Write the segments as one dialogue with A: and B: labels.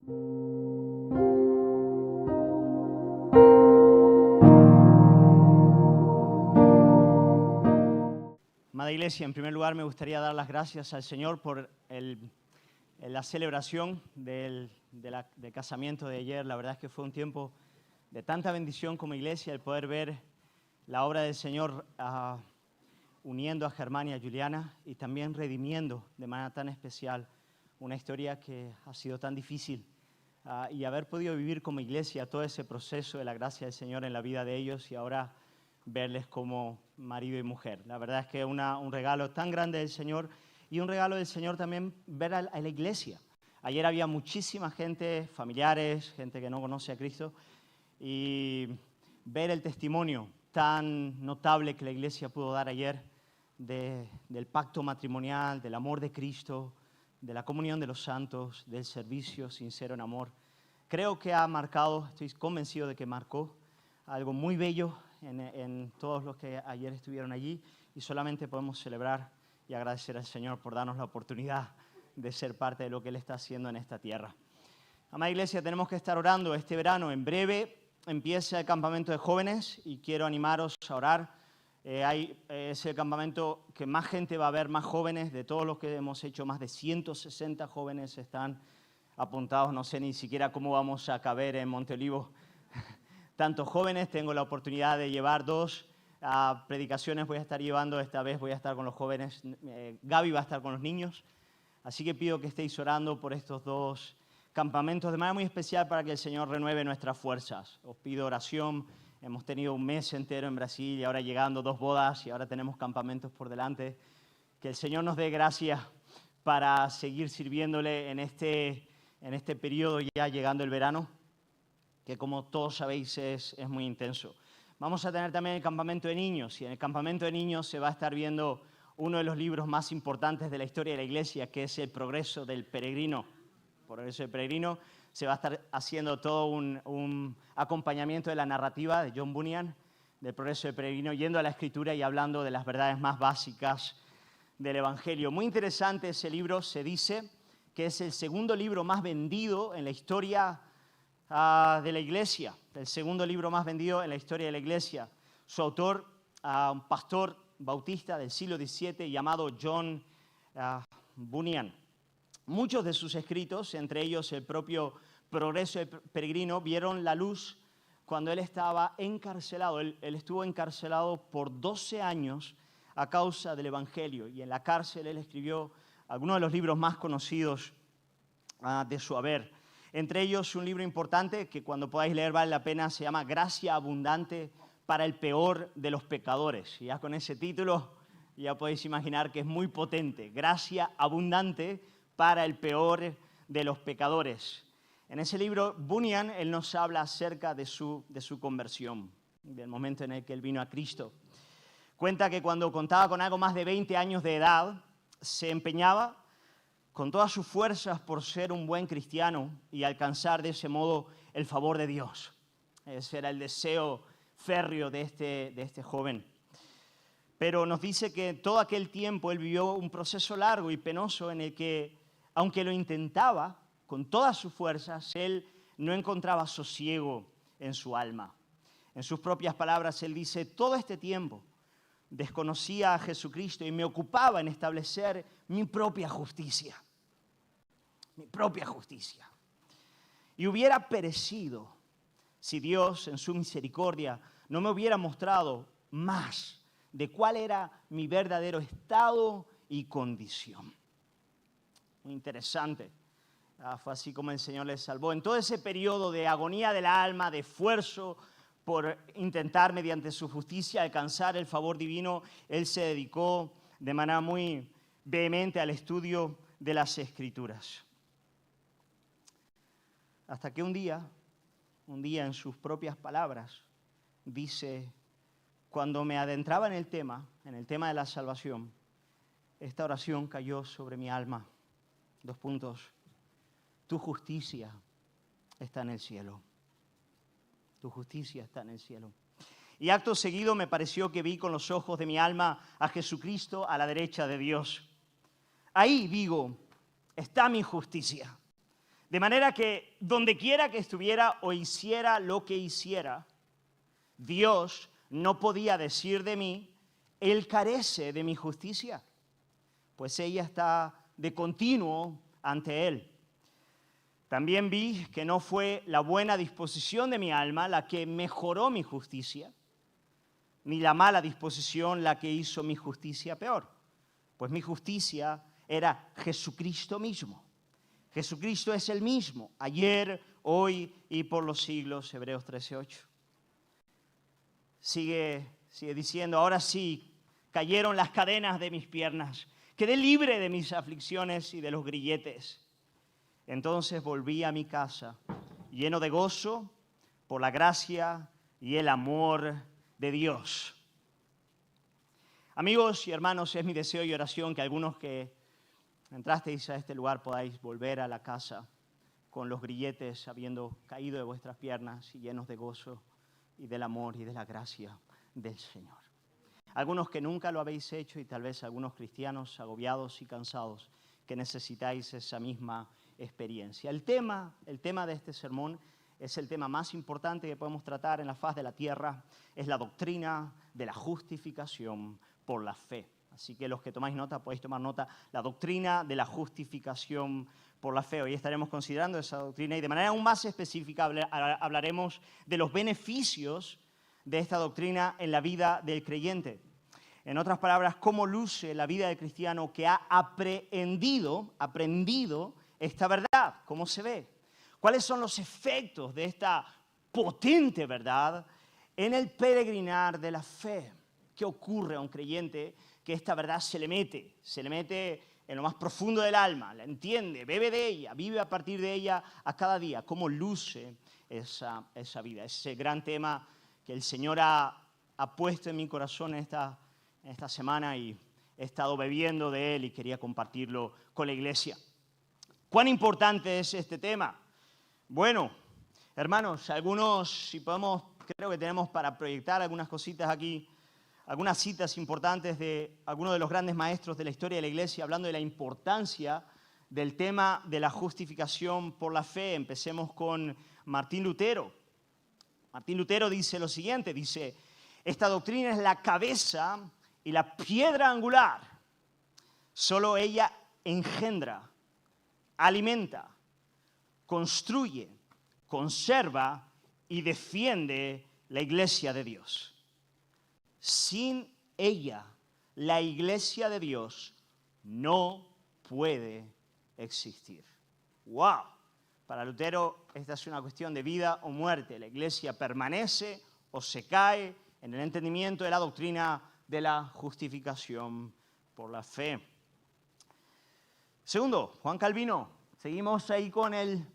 A: Amada Iglesia, en primer lugar me gustaría dar las gracias al Señor por la celebración del casamiento de ayer. La verdad es que fue un tiempo de tanta bendición como iglesia, el poder ver la obra del Señor uniendo a Germán y a Juliana y también redimiendo de manera tan especial una historia que ha sido tan difícil y haber podido vivir como iglesia todo ese proceso de la gracia del Señor en la vida de ellos y ahora verles como marido y mujer. La verdad es que es un regalo tan grande del Señor y un regalo del Señor también ver a la iglesia. Ayer había muchísima gente, familiares, gente que no conoce a Cristo, y ver el testimonio tan notable que la iglesia pudo dar ayer del pacto matrimonial, del amor de Cristo, de la comunión de los santos, del servicio sincero en amor. Creo que ha marcado, estoy convencido de que marcó algo muy bello en todos los que ayer estuvieron allí y solamente podemos celebrar y agradecer al Señor por darnos la oportunidad de ser parte de lo que Él está haciendo en esta tierra. Amada Iglesia, tenemos que estar orando este verano. En breve empieza el campamento de jóvenes y quiero animaros a orar. Es el campamento que más gente va a ver, más jóvenes. De todos los que hemos hecho, más de 160 jóvenes están apuntados. No sé ni siquiera cómo vamos a caber en Monteolivo tantos jóvenes. Tengo la oportunidad de llevar 2 predicaciones. Voy a estar llevando, esta vez voy a estar con los jóvenes. Gaby va a estar con los niños. Así que pido que estéis orando por estos 2 campamentos de manera muy especial para que el Señor renueve nuestras fuerzas. Os pido oración. Hemos tenido un mes entero en Brasil y ahora llegando 2 bodas y ahora tenemos campamentos por delante. Que el Señor nos dé gracia para seguir sirviéndole en este periodo ya llegando el verano, que como todos sabéis es muy intenso. Vamos a tener también el campamento de niños y en el campamento de niños se va a estar viendo uno de los libros más importantes de la historia de la iglesia, que es El Progreso del Peregrino. Progreso del Peregrino. Se va a estar haciendo todo un acompañamiento de la narrativa de John Bunyan, del Progreso del Peregrino, yendo a la Escritura y hablando de las verdades más básicas del Evangelio. Muy interesante ese libro, se dice que es el segundo libro más vendido en la historia de la iglesia, el segundo libro más vendido en la historia de la iglesia. Su autor, un pastor bautista del siglo XVII llamado John Bunyan. Muchos de sus escritos, entre ellos el propio Progreso del Peregrino, vieron la luz cuando él estaba encarcelado. Él estuvo encarcelado por 12 años a causa del Evangelio y en la cárcel él escribió algunos de los libros más conocidos de su haber. Entre ellos un libro importante que cuando podáis leer vale la pena, se llama Gracia Abundante para el Peor de los Pecadores. Y ya con ese título ya podéis imaginar que es muy potente. Gracia Abundante para el Peor de los Pecadores. En ese libro Bunyan, él nos habla acerca de su conversión, del momento en el que él vino a Cristo. Cuenta que cuando contaba con algo más de 20 años de edad, se empeñaba con todas sus fuerzas por ser un buen cristiano y alcanzar de ese modo el favor de Dios. Ese era el deseo férreo de este joven. Pero nos dice que todo aquel tiempo él vivió un proceso largo y penoso en el que, aunque lo intentaba con todas sus fuerzas, él no encontraba sosiego en su alma. En sus propias palabras, él dice, todo este tiempo desconocía a Jesucristo y me ocupaba en establecer mi propia justicia. Mi propia justicia. Y hubiera perecido si Dios en su misericordia no me hubiera mostrado más de cuál era mi verdadero estado y condición. Muy interesante. Fue así como el Señor les salvó. En todo ese periodo de agonía del alma, de esfuerzo por intentar mediante su justicia alcanzar el favor divino, Él se dedicó de manera muy vehemente al estudio de las Escrituras. Hasta que un día en sus propias palabras, dice, cuando me adentraba en el tema de la salvación, esta oración cayó sobre mi alma. 2 puntos. Tu justicia está en el cielo. Tu justicia está en el cielo. Y acto seguido me pareció que vi con los ojos de mi alma a Jesucristo a la derecha de Dios. Ahí, digo, está mi justicia. De manera que donde quiera que estuviera o hiciera lo que hiciera, Dios no podía decir de mí, Él carece de mi justicia, pues ella está de continuo ante Él. También vi que no fue la buena disposición de mi alma la que mejoró mi justicia, ni la mala disposición la que hizo mi justicia peor, pues mi justicia era Jesucristo mismo. Jesucristo es el mismo, ayer, hoy y por los siglos, Hebreos 13:8. Sigue diciendo, ahora sí, cayeron las cadenas de mis piernas, quedé libre de mis aflicciones y de los grilletes. Entonces volví a mi casa, lleno de gozo por la gracia y el amor de Dios. Amigos y hermanos, es mi deseo y oración que algunos que entrasteis a este lugar podáis volver a la casa con los grilletes habiendo caído de vuestras piernas y llenos de gozo y del amor y de la gracia del Señor. Algunos que nunca lo habéis hecho y tal vez algunos cristianos agobiados y cansados que necesitáis esa misma experiencia. El tema de este sermón es el tema más importante que podemos tratar en la faz de la tierra, es la doctrina de la justificación por la fe. Así que los que tomáis nota, podéis tomar nota, la doctrina de la justificación por la fe. Hoy estaremos considerando esa doctrina y de manera aún más específica hablaremos de los beneficios de esta doctrina en la vida del creyente. En otras palabras, cómo luce la vida del cristiano que ha aprendido esta verdad, cómo se ve. ¿Cuáles son los efectos de esta potente verdad en el peregrinar de la fe? ¿Qué ocurre a un creyente que esta verdad se le mete en lo más profundo del alma, la entiende, bebe de ella, vive a partir de ella a cada día? ¿Cómo luce esa vida? Ese gran tema que el Señor ha puesto en mi corazón esta semana y he estado bebiendo de él y quería compartirlo con la iglesia. ¿Cuán importante es este tema? Bueno, hermanos, si podemos, creo que tenemos para proyectar algunas cositas aquí, algunas citas importantes de algunos de los grandes maestros de la historia de la iglesia, hablando de la importancia del tema de la justificación por la fe. Empecemos con Martín Lutero. Martín Lutero dice lo siguiente, dice, esta doctrina es la cabeza y la piedra angular. Solo ella engendra, alimenta, construye, conserva y defiende la iglesia de Dios. Sin ella, la iglesia de Dios no puede existir. ¡Wow! Para Lutero, esta es una cuestión de vida o muerte. La iglesia permanece o se cae en el entendimiento de la doctrina de la justificación por la fe. Segundo, Juan Calvino. Seguimos ahí con el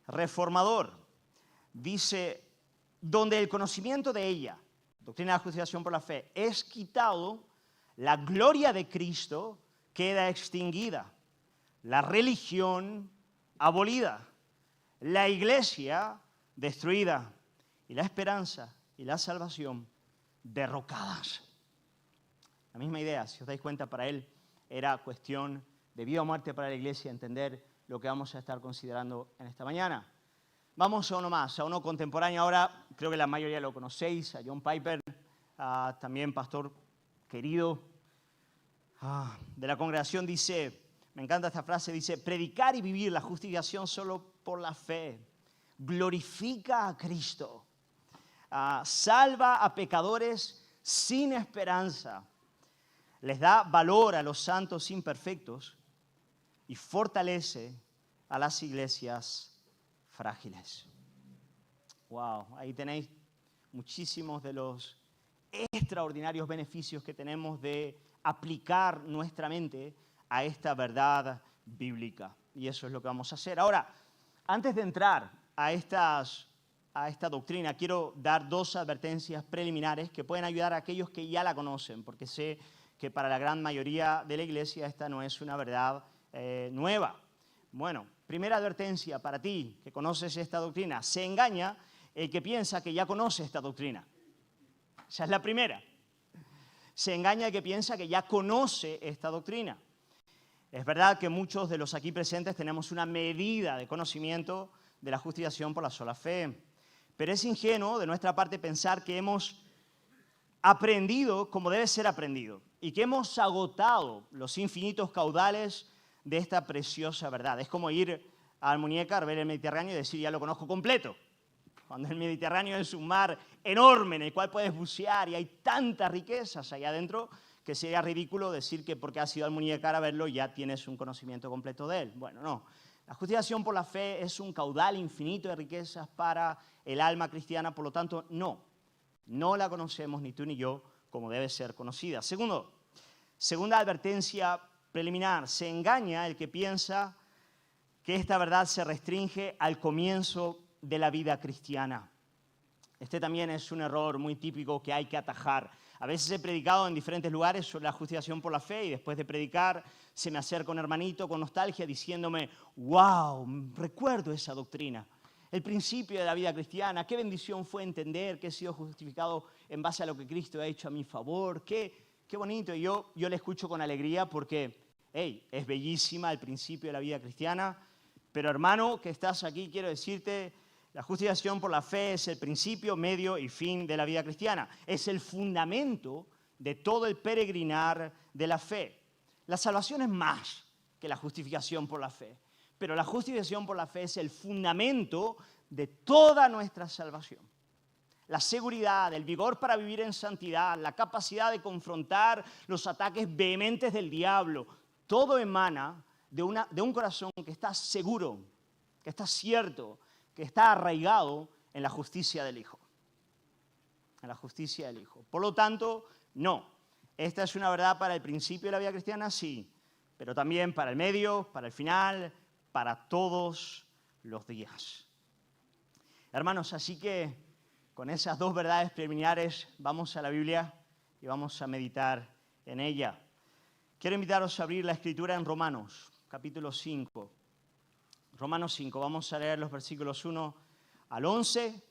A: reformador. Dice, donde el conocimiento de ella, doctrina de la justificación por la fe, es quitado, la gloria de Cristo queda extinguida, la religión abolida, la iglesia destruida y la esperanza y la salvación derrocadas. La misma idea, si os dais cuenta, para él era cuestión de vida o muerte para la iglesia, entender lo que vamos a estar considerando en esta mañana. Vamos a uno más, a uno contemporáneo ahora, creo que la mayoría lo conocéis, a John Piper, también pastor querido de la congregación, dice, me encanta esta frase, dice, predicar y vivir la justificación solo por la fe, glorifica a Cristo, salva a pecadores sin esperanza, les da valor a los santos imperfectos y fortalece a las iglesias frágiles. Wow, ahí tenéis muchísimos de los extraordinarios beneficios que tenemos de aplicar nuestra mente a esta verdad bíblica. Y eso es lo que vamos a hacer. Ahora, antes de entrar a esta doctrina, quiero dar dos advertencias preliminares que pueden ayudar a aquellos que ya la conocen, porque sé que para la gran mayoría de la iglesia esta no es una verdad nueva. Bueno, primera advertencia para ti que conoces esta doctrina. Se engaña el que piensa que ya conoce esta doctrina. Esa es la primera. Se engaña el que piensa que ya conoce esta doctrina. Es verdad que muchos de los aquí presentes tenemos una medida de conocimiento de la justificación por la sola fe, pero es ingenuo de nuestra parte pensar que hemos aprendido como debe ser aprendido y que hemos agotado los infinitos caudales de esta preciosa verdad. Es como ir al Muñecar, ver el Mediterráneo y decir, ya lo conozco completo. Cuando el Mediterráneo es un mar enorme en el cual puedes bucear y hay tantas riquezas allá adentro que sería ridículo decir que porque has ido al Muñecar a verlo ya tienes un conocimiento completo de él. Bueno, no. La justificación por la fe es un caudal infinito de riquezas para el alma cristiana, por lo tanto, no la conocemos ni tú ni yo como debe ser conocida. Segunda advertencia preliminar, se engaña el que piensa que esta verdad se restringe al comienzo de la vida cristiana. Este también es un error muy típico que hay que atajar. A veces he predicado en diferentes lugares sobre la justificación por la fe y después de predicar se me acerca un hermanito con nostalgia diciéndome, wow, recuerdo esa doctrina. El principio de la vida cristiana, qué bendición fue entender que he sido justificado en base a lo que Cristo ha hecho a mi favor, qué bonito. Y yo le escucho con alegría porque, es bellísima el principio de la vida cristiana, pero hermano que estás aquí, quiero decirte, la justificación por la fe es el principio, medio y fin de la vida cristiana. Es el fundamento de todo el peregrinar de la fe. La salvación es más que la justificación por la fe. Pero la justificación por la fe es el fundamento de toda nuestra salvación. La seguridad, el vigor para vivir en santidad, la capacidad de confrontar los ataques vehementes del diablo, todo emana de un corazón que está seguro, que está cierto, que está arraigado en la justicia del Hijo. En la justicia del Hijo. Por lo tanto, no. Esta es una verdad para el principio de la vida cristiana, sí, pero también para el medio, para el final, para todos los días. Hermanos, así que con esas dos verdades preliminares vamos a la Biblia y vamos a meditar en ella. Quiero invitaros a abrir la Escritura en Romanos, capítulo 5. Romanos 5, vamos a leer los versículos 1 al 11,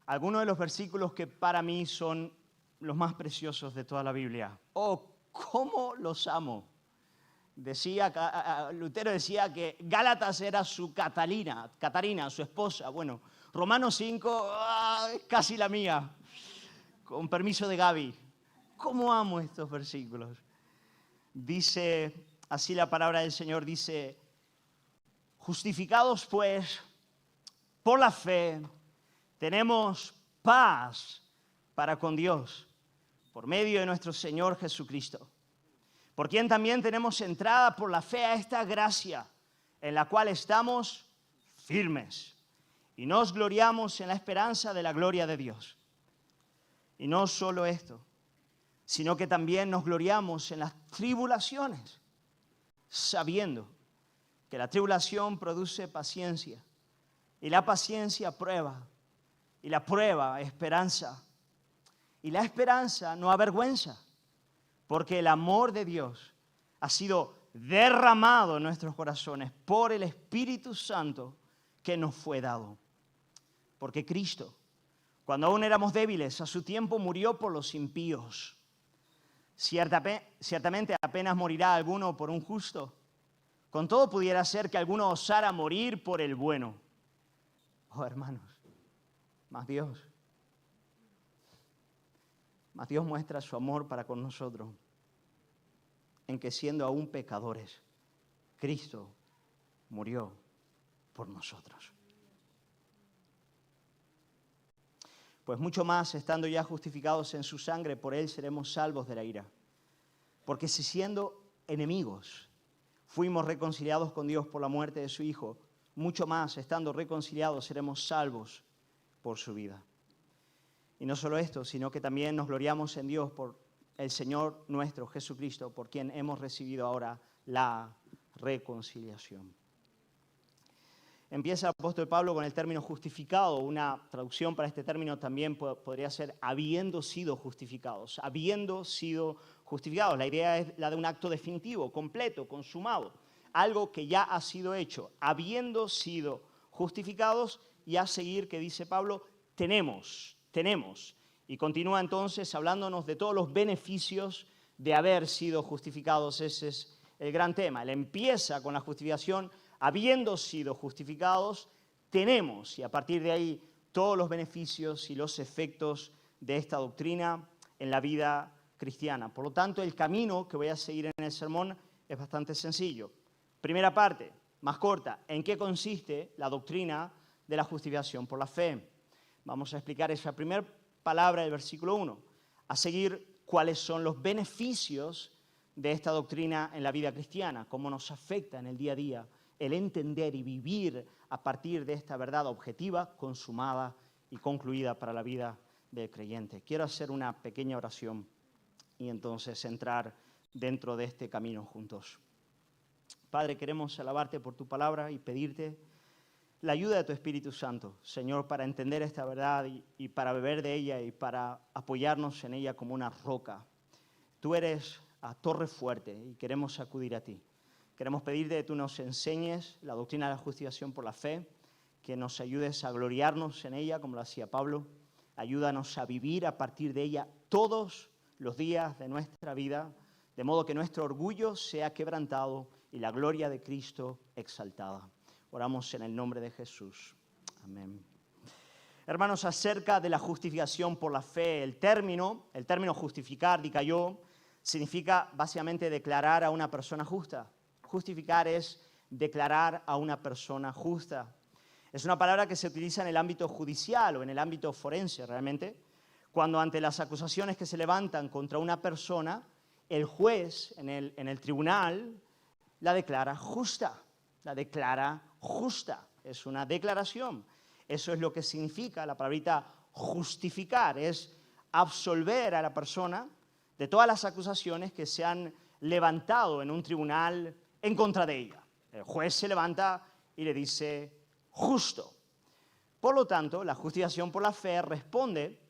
A: algunos de los versículos que para mí son los más preciosos de toda la Biblia. ¡Oh, cómo los amo! Lutero decía que Gálatas era su Catarina, su esposa. Bueno, Romanos 5 es casi la mía, con permiso de Gaby. ¿Cómo amo estos versículos? Dice así la palabra del Señor, dice, justificados pues por la fe, tenemos paz para con Dios, por medio de nuestro Señor Jesucristo, por quien también tenemos entrada por la fe a esta gracia, en la cual estamos firmes y nos gloriamos en la esperanza de la gloria de Dios. Y no solo esto, sino que también nos gloriamos en las tribulaciones, sabiendo que la tribulación produce paciencia, y la paciencia prueba, y la prueba esperanza, y la esperanza no avergüenza, porque el amor de Dios ha sido derramado en nuestros corazones por el Espíritu Santo que nos fue dado. Porque Cristo, cuando aún éramos débiles, a su tiempo murió por los impíos. Ciertamente apenas morirá alguno por un justo. Con todo pudiera ser que alguno osara morir por el bueno. Oh, hermanos, más Dios muestra su amor para con nosotros en que siendo aún pecadores, Cristo murió por nosotros. Pues mucho más, estando ya justificados en su sangre, por él seremos salvos de la ira. Porque si siendo enemigos fuimos reconciliados con Dios por la muerte de su Hijo, mucho más, estando reconciliados, seremos salvos por su vida. Y no solo esto, sino que también nos gloriamos en Dios por el Señor nuestro Jesucristo, por quien hemos recibido ahora la reconciliación. Empieza el apóstol Pablo con el término justificado. Una traducción para este término también podría ser habiendo sido justificados. Habiendo sido justificados. La idea es la de un acto definitivo, completo, consumado. Algo que ya ha sido hecho. Habiendo sido justificados, y a seguir, que dice Pablo, tenemos. Y continúa entonces hablándonos de todos los beneficios de haber sido justificados. Ese es el gran tema. Él empieza con la justificación, habiendo sido justificados, tenemos, y a partir de ahí, todos los beneficios y los efectos de esta doctrina en la vida cristiana. Por lo tanto, el camino que voy a seguir en el sermón es bastante sencillo. Primera parte, más corta, ¿en qué consiste la doctrina de la justificación por la fe? Vamos a explicar esa primera palabra del versículo 1. A seguir, cuáles son los beneficios de esta doctrina en la vida cristiana, cómo nos afecta en el día a día el entender y vivir a partir de esta verdad objetiva, consumada y concluida para la vida del creyente. Quiero hacer una pequeña oración y entonces entrar dentro de este camino juntos. Padre, queremos alabarte por tu palabra y pedirte la ayuda de tu Espíritu Santo, Señor, para entender esta verdad y para beber de ella y para apoyarnos en ella como una roca. Tú eres a torre fuerte y queremos acudir a ti. Queremos pedirte que tú nos enseñes la doctrina de la justificación por la fe, que nos ayudes a gloriarnos en ella, como lo hacía Pablo. Ayúdanos a vivir a partir de ella todos los días de nuestra vida, de modo que nuestro orgullo sea quebrantado y la gloria de Cristo exaltada. Oramos en el nombre de Jesús. Amén. Hermanos, acerca de la justificación por la fe, el término justificar, dikaiō, significa básicamente declarar a una persona justa. Justificar es declarar a una persona justa. Es una palabra que se utiliza en el ámbito judicial o en el ámbito forense realmente, cuando ante las acusaciones que se levantan contra una persona, el juez en el tribunal la declara justa. La declara justa. Es una declaración. Eso es lo que significa la palabrita justificar. Es absolver a la persona de todas las acusaciones que se han levantado en un tribunal en contra de ella. El juez se levanta y le dice justo. Por lo tanto, la justificación por la fe responde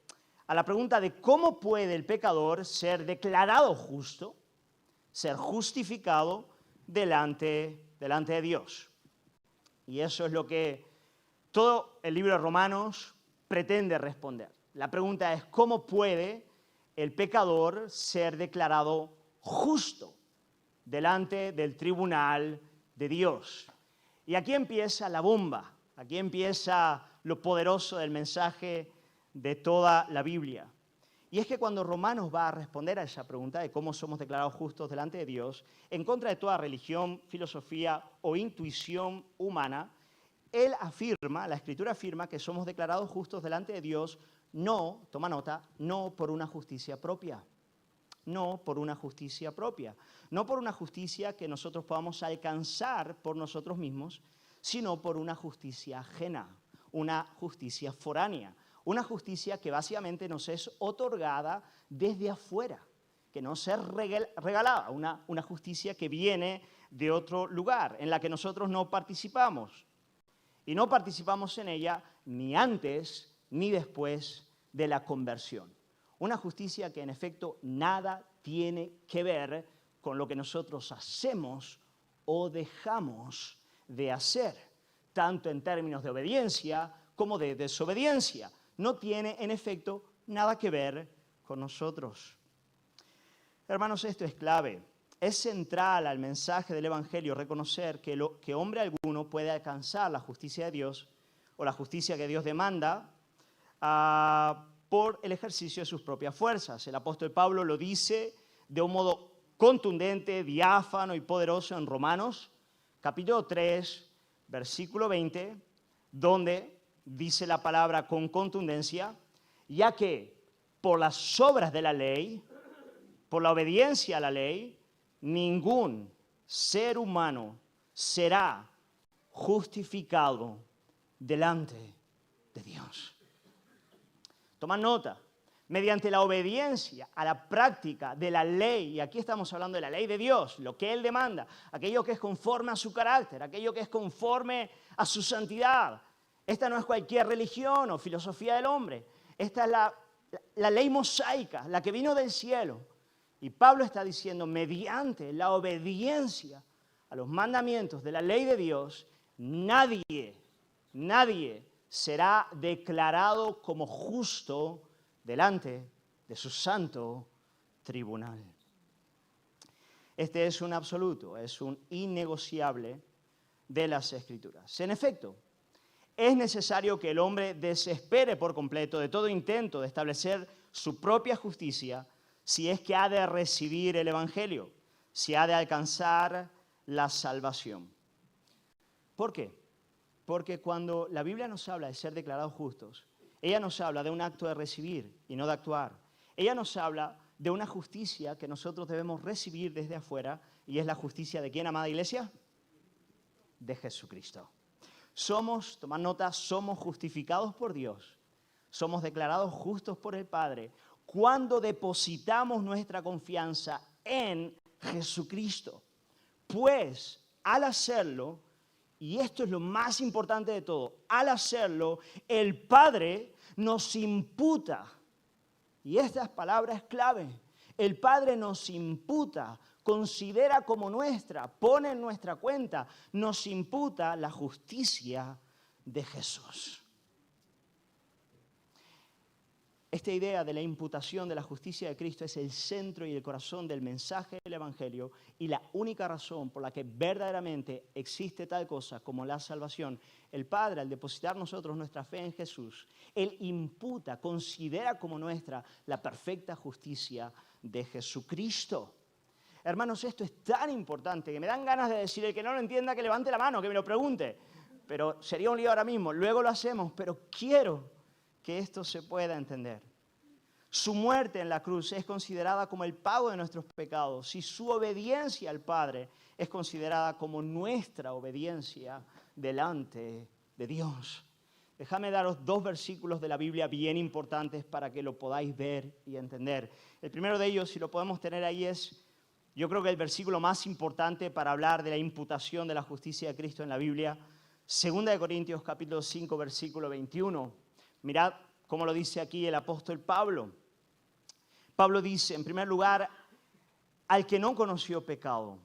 A: a la pregunta de cómo puede el pecador ser declarado justo, ser justificado delante de Dios. Y eso es lo que todo el libro de Romanos pretende responder. La pregunta es cómo puede el pecador ser declarado justo delante del tribunal de Dios. Y aquí empieza la bomba, aquí empieza lo poderoso del mensaje de toda la Biblia. Y es que cuando Romanos va a responder a esa pregunta de cómo somos declarados justos delante de Dios, en contra de toda religión, filosofía o intuición humana, él afirma, la Escritura afirma que somos declarados justos delante de Dios, no, toma nota, no por una justicia propia. No por una justicia propia, no por una justicia que nosotros podamos alcanzar por nosotros mismos, sino por una justicia ajena, una justicia foránea, una justicia que básicamente nos es otorgada desde afuera, que nos es regalada, una justicia que viene de otro lugar, en la que nosotros no participamos. Y no participamos en ella ni antes ni después de la conversión. Una justicia que en efecto nada tiene que ver con lo que nosotros hacemos o dejamos de hacer, tanto en términos de obediencia como de desobediencia. No tiene en efecto nada que ver con nosotros. Hermanos, esto es clave. Es central al mensaje del Evangelio reconocer que hombre alguno puede alcanzar la justicia de Dios o la justicia que Dios demanda por el ejercicio de sus propias fuerzas. El apóstol Pablo lo dice de un modo contundente, diáfano y poderoso en Romanos, capítulo 3, versículo 20, donde dice la palabra con contundencia, ya que por las obras de la ley, por la obediencia a la ley, ningún ser humano será justificado delante de Dios. Toma nota, mediante la obediencia a la práctica de la ley, y aquí estamos hablando de la ley de Dios, lo que Él demanda, aquello que es conforme a su carácter, aquello que es conforme a su santidad. Esta no es cualquier religión o filosofía del hombre, esta es la ley mosaica, la que vino del cielo. Y Pablo está diciendo, mediante la obediencia a los mandamientos de la ley de Dios, nadie será declarado como justo delante de su santo tribunal. Este es un absoluto, es un innegociable de las Escrituras. En efecto, es necesario que el hombre desespere por completo de todo intento de establecer su propia justicia si es que ha de recibir el Evangelio, si ha de alcanzar la salvación. ¿Por qué? Porque cuando la Biblia nos habla de ser declarados justos, ella nos habla de un acto de recibir y no de actuar. Ella nos habla de una justicia que nosotros debemos recibir desde afuera, y es la justicia ¿de quién, amada iglesia? De Jesucristo. Somos, tomad nota, somos justificados por Dios, somos declarados justos por el Padre cuando depositamos nuestra confianza en Jesucristo. Pues al hacerlo, y esto es lo más importante de todo, al hacerlo, el Padre nos imputa, y esta palabra es clave, el Padre nos imputa, considera como nuestra, pone en nuestra cuenta, nos imputa la justicia de Jesús. Esta idea de la imputación de la justicia de Cristo es el centro y el corazón del mensaje del Evangelio y la única razón por la que verdaderamente existe tal cosa como la salvación. El Padre, al depositar nosotros nuestra fe en Jesús, Él imputa, considera como nuestra la perfecta justicia de Jesucristo. Hermanos, esto es tan importante que me dan ganas de decir, el que no lo entienda, que levante la mano, que me lo pregunte. Pero sería un lío ahora mismo, luego lo hacemos, pero quiero que esto se pueda entender. Su muerte en la cruz es considerada como el pago de nuestros pecados, y su obediencia al Padre es considerada como nuestra obediencia delante de Dios. Déjame daros 2 versículos de la Biblia bien importantes para que lo podáis ver y entender. El primero de ellos, si lo podemos tener ahí, es, yo creo que el versículo más importante para hablar de la imputación de la justicia de Cristo en la Biblia, 2 Corintios capítulo 5, versículo 21. Mirad cómo lo dice aquí el apóstol Pablo. Pablo dice, en primer lugar, al que no conoció pecado,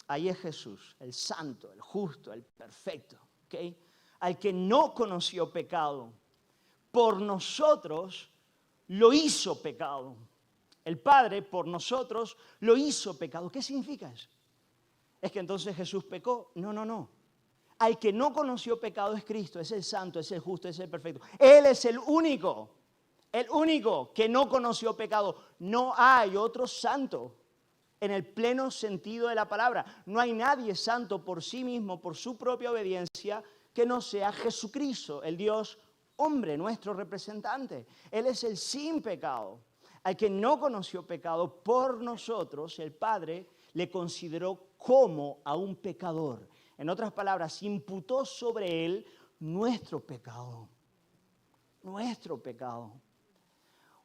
A: ahí es Jesús, el santo, el justo, el perfecto. ¿Okay? Al que no conoció pecado, por nosotros lo hizo pecado. El Padre por nosotros lo hizo pecado. ¿Qué significa eso? ¿Es que entonces Jesús pecó? No. Al que no conoció pecado es Cristo, es el santo, es el justo, es el perfecto. Él es el único que no conoció pecado. No hay otro santo en el pleno sentido de la palabra. No hay nadie santo por sí mismo, por su propia obediencia, que no sea Jesucristo, el Dios hombre, nuestro representante. Él es el sin pecado. Al que no conoció pecado, por nosotros, el Padre le consideró como a un pecador. En otras palabras, imputó sobre él nuestro pecado. Nuestro pecado.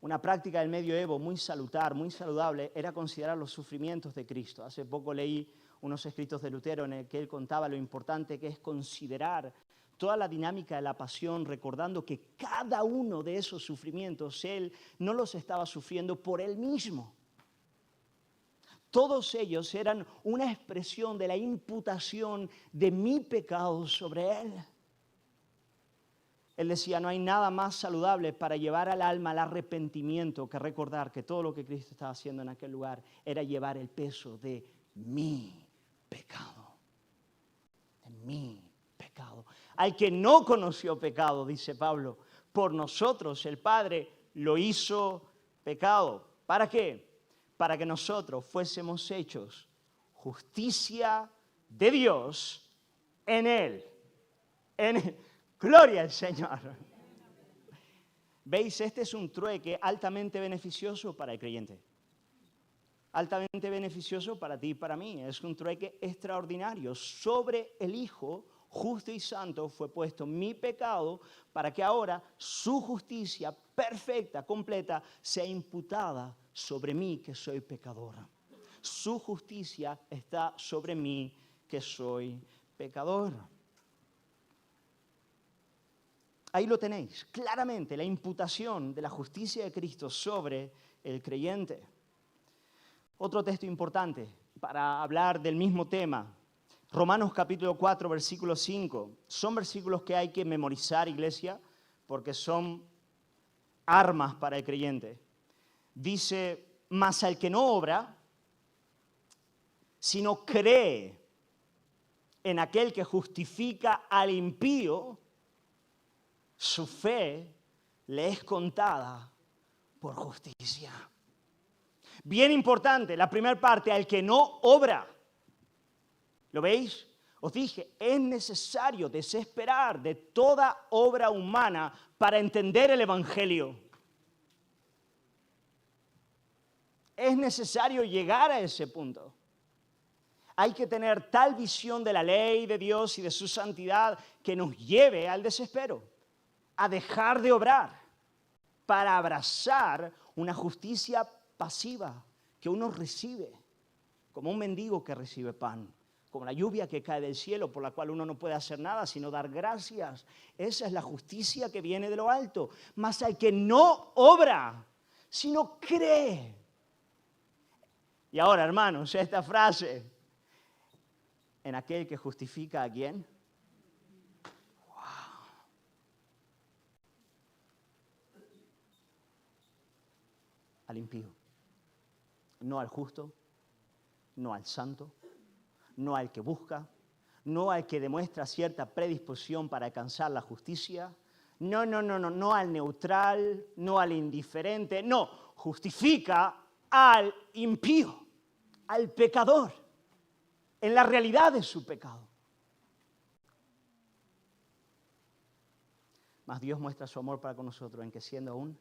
A: Una práctica del medioevo muy saludar, muy saludable, era considerar los sufrimientos de Cristo. Hace poco leí unos escritos de Lutero en el que él contaba lo importante que es considerar toda la dinámica de la pasión, recordando que cada uno de esos sufrimientos él no los estaba sufriendo por él mismo. Todos ellos eran una expresión de la imputación de mi pecado sobre él. Él decía, no hay nada más saludable para llevar al alma al arrepentimiento que recordar que todo lo que Cristo estaba haciendo en aquel lugar era llevar el peso de mi pecado. De mi pecado. Al que no conoció pecado, dice Pablo, por nosotros el Padre lo hizo pecado. ¿Para qué? Para que nosotros fuésemos hechos justicia de Dios en Él. En Él. Gloria al Señor. ¿Veis? Este es un trueque altamente beneficioso para el creyente. Altamente beneficioso para ti y para mí. Es un trueque extraordinario. Sobre el Hijo justo y santo fue puesto mi pecado para que ahora su justicia perfecta, completa, sea imputada sobre mí que soy pecador. Su justicia está sobre mí que soy pecador. Ahí lo tenéis, claramente la imputación de la justicia de Cristo sobre el creyente. Otro texto importante para hablar del mismo tema, Romanos capítulo 4, versículo 5. Son versículos que hay que memorizar, iglesia, porque son armas para el creyente. Dice, mas al que no obra, sino cree en aquel que justifica al impío, su fe le es contada por justicia. Bien importante, la primera parte, al que no obra. ¿Lo veis? Os dije, es necesario desesperar de toda obra humana para entender el Evangelio. Es necesario llegar a ese punto. Hay que tener tal visión de la ley de Dios y de su santidad que nos lleve al desespero, a dejar de obrar, para abrazar una justicia pasiva que uno recibe, como un mendigo que recibe pan, como la lluvia que cae del cielo, por la cual uno no puede hacer nada sino dar gracias. Esa es la justicia que viene de lo alto. Mas al que no obra, sino cree. Y ahora, hermanos, esta frase, en aquel que justifica a quién. Wow. Al impío. No al justo, no al santo, no al que busca, no al que demuestra cierta predisposición para alcanzar la justicia. No al neutral, no al indiferente. No, justifica al impío, al pecador, en la realidad de su pecado. Mas Dios muestra su amor para con nosotros en que siendo aún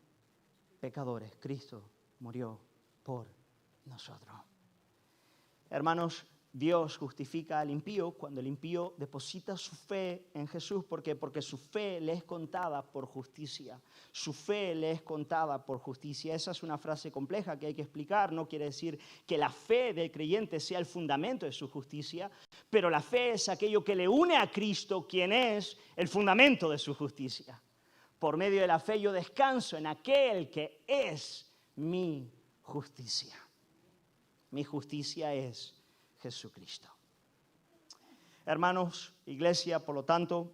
A: pecadores, Cristo murió por nosotros. Hermanos, Dios justifica al impío cuando el impío deposita su fe en Jesús. ¿Por qué? Porque su fe le es contada por justicia. Su fe le es contada por justicia. Esa es una frase compleja que hay que explicar. No quiere decir que la fe del creyente sea el fundamento de su justicia, pero la fe es aquello que le une a Cristo, quien es el fundamento de su justicia. Por medio de la fe yo descanso en aquel que es mi justicia. Mi justicia es Jesucristo. Hermanos, iglesia, por lo tanto,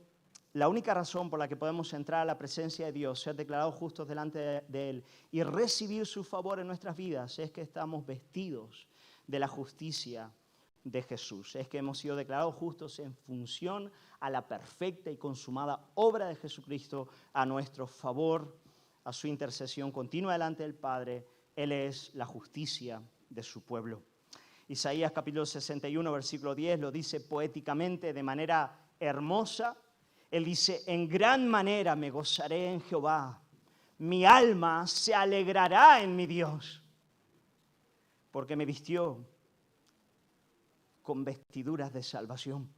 A: la única razón por la que podemos entrar a la presencia de Dios, ser declarados justos delante de Él y recibir su favor en nuestras vidas es que estamos vestidos de la justicia de Jesús. Es que hemos sido declarados justos en función a la perfecta y consumada obra de Jesucristo a nuestro favor, a su intercesión continua delante del Padre. Él es la justicia de su pueblo. Isaías capítulo 61, versículo 10 lo dice poéticamente de manera hermosa. Él dice, en gran manera me gozaré en Jehová, mi alma se alegrará en mi Dios, porque me vistió con vestiduras de salvación,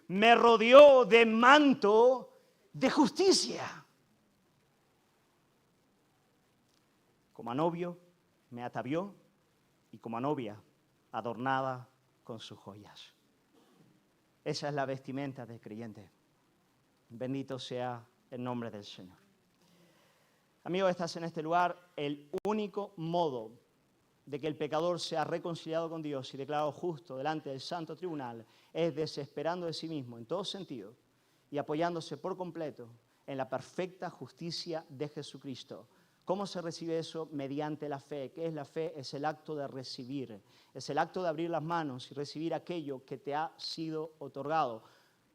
A: me rodeó de manto de justicia. Como a novio me atavió y como a novia adornada con sus joyas. Esa es la vestimenta del creyente. Bendito sea el nombre del Señor. Amigo, estás en este lugar. El único modo de que el pecador sea reconciliado con Dios y declarado justo delante del santo tribunal es desesperando de sí mismo en todo sentido y apoyándose por completo en la perfecta justicia de Jesucristo. ¿Cómo se recibe eso? Mediante la fe. ¿Qué es la fe? Es el acto de recibir. Es el acto de abrir las manos y recibir aquello que te ha sido otorgado.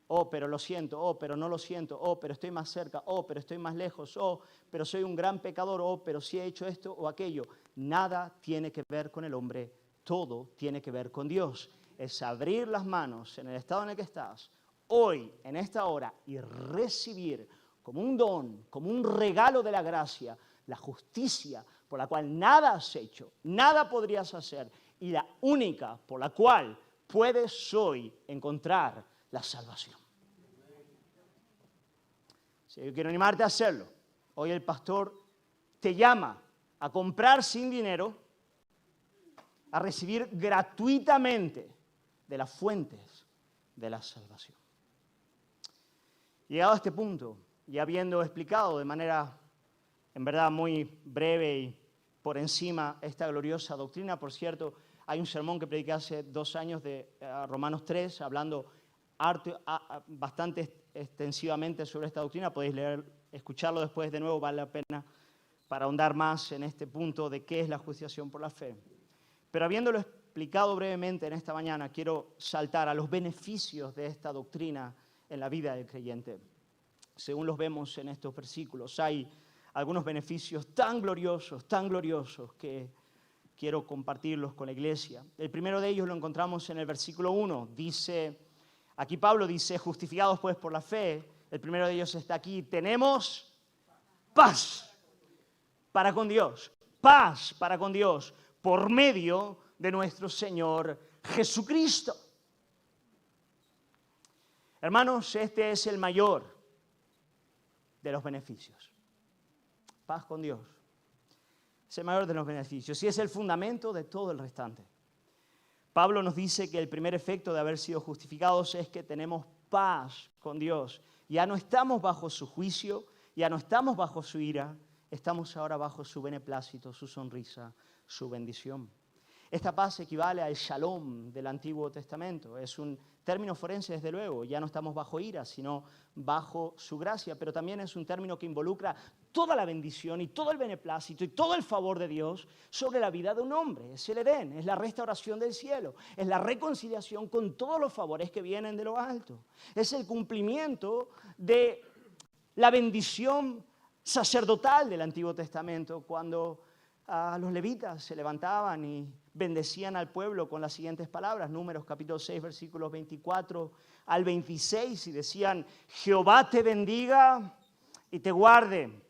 A: Oh, pero lo siento. Oh, pero no lo siento. Oh, pero estoy más cerca. Oh, pero estoy más lejos. Oh, pero soy un gran pecador. Oh, pero sí he hecho esto o aquello. Nada tiene que ver con el hombre. Todo tiene que ver con Dios. Es abrir las manos en el estado en el que estás, hoy, en esta hora, y recibir como un don, como un regalo de la gracia, la justicia por la cual nada has hecho, nada podrías hacer, y la única por la cual puedes hoy encontrar la salvación. Si yo quiero animarte a hacerlo, hoy el pastor te llama a comprar sin dinero, a recibir gratuitamente de las fuentes de la salvación. Llegado a este punto, y habiendo explicado de manera en verdad muy breve y por encima esta gloriosa doctrina. Por cierto, hay un sermón que prediqué hace 2 años de Romanos 3, hablando bastante extensivamente sobre esta doctrina. Podéis escucharlo después de nuevo, vale la pena para ahondar más en este punto de qué es la justificación por la fe. Pero habiéndolo explicado brevemente en esta mañana, quiero saltar a los beneficios de esta doctrina en la vida del creyente. Según los vemos en estos versículos, hay algunos beneficios tan gloriosos que quiero compartirlos con la iglesia. El primero de ellos lo encontramos en el versículo 1. Aquí Pablo dice, justificados pues por la fe. El primero de ellos está aquí. Tenemos paz para con Dios. Paz para con Dios por medio de nuestro Señor Jesucristo. Hermanos, este es el mayor de los beneficios. Paz con Dios. Es el mayor de los beneficios y es el fundamento de todo el restante. Pablo nos dice que el primer efecto de haber sido justificados es que tenemos paz con Dios. Ya no estamos bajo su juicio, ya no estamos bajo su ira, estamos ahora bajo su beneplácito, su sonrisa, su bendición. Esta paz equivale al shalom del Antiguo Testamento. Es un término forense, desde luego. Ya no estamos bajo ira, sino bajo su gracia. Pero también es un término que involucra toda la bendición y todo el beneplácito y todo el favor de Dios sobre la vida de un hombre. Es el Edén, es la restauración del cielo, es la reconciliación con todos los favores que vienen de lo alto. Es el cumplimiento de la bendición sacerdotal del Antiguo Testamento, cuando los levitas se levantaban y bendecían al pueblo con las siguientes palabras, Números capítulo 6, versículos 24 al 26, y decían, Jehová te bendiga y te guarde,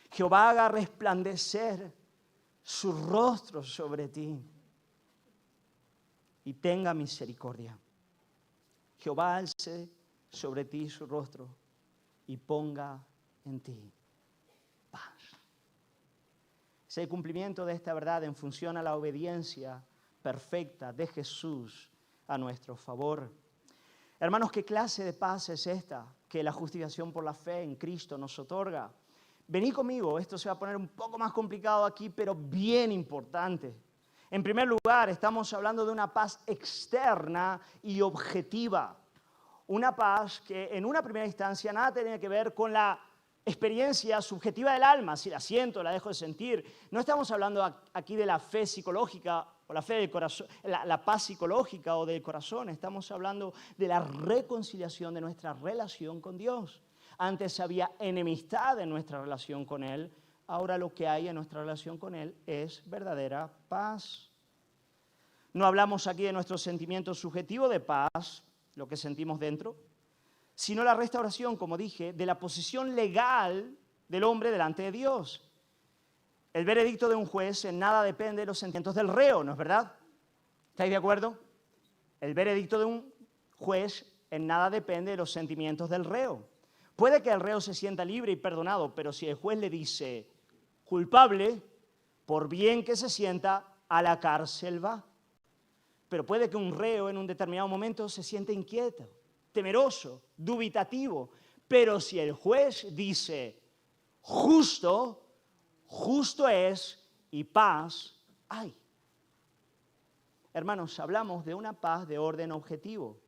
A: Jehová haga resplandecer su rostro sobre ti y tenga misericordia. Jehová alce sobre ti su rostro y ponga en ti paz. Es el cumplimiento de esta verdad en función a la obediencia perfecta de Jesús a nuestro favor. Hermanos, ¿qué clase de paz es esta que la justificación por la fe en Cristo nos otorga? Venid conmigo, esto se va a poner un poco más complicado aquí, pero bien importante. En primer lugar, estamos hablando de una paz externa y objetiva. Una paz que en una primera instancia nada tiene que ver con la experiencia subjetiva del alma, si la siento, la dejo de sentir. No estamos hablando aquí de la fe psicológica o la fe del corazón, la paz psicológica o del corazón. Estamos hablando de la reconciliación de nuestra relación con Dios. Antes había enemistad en nuestra relación con Él. Ahora lo que hay en nuestra relación con Él es verdadera paz. No hablamos aquí de nuestro sentimiento subjetivo de paz, lo que sentimos dentro, sino la restauración, como dije, de la posición legal del hombre delante de Dios. El veredicto de un juez en nada depende de los sentimientos del reo, ¿no es verdad? ¿Estáis de acuerdo? El veredicto de un juez en nada depende de los sentimientos del reo. Puede que el reo se sienta libre y perdonado, pero si el juez le dice culpable, por bien que se sienta, a la cárcel va. Pero puede que un reo en un determinado momento se siente inquieto, temeroso, dubitativo. Pero si el juez dice justo, justo es y paz hay. Hermanos, hablamos de una paz de orden objetivo,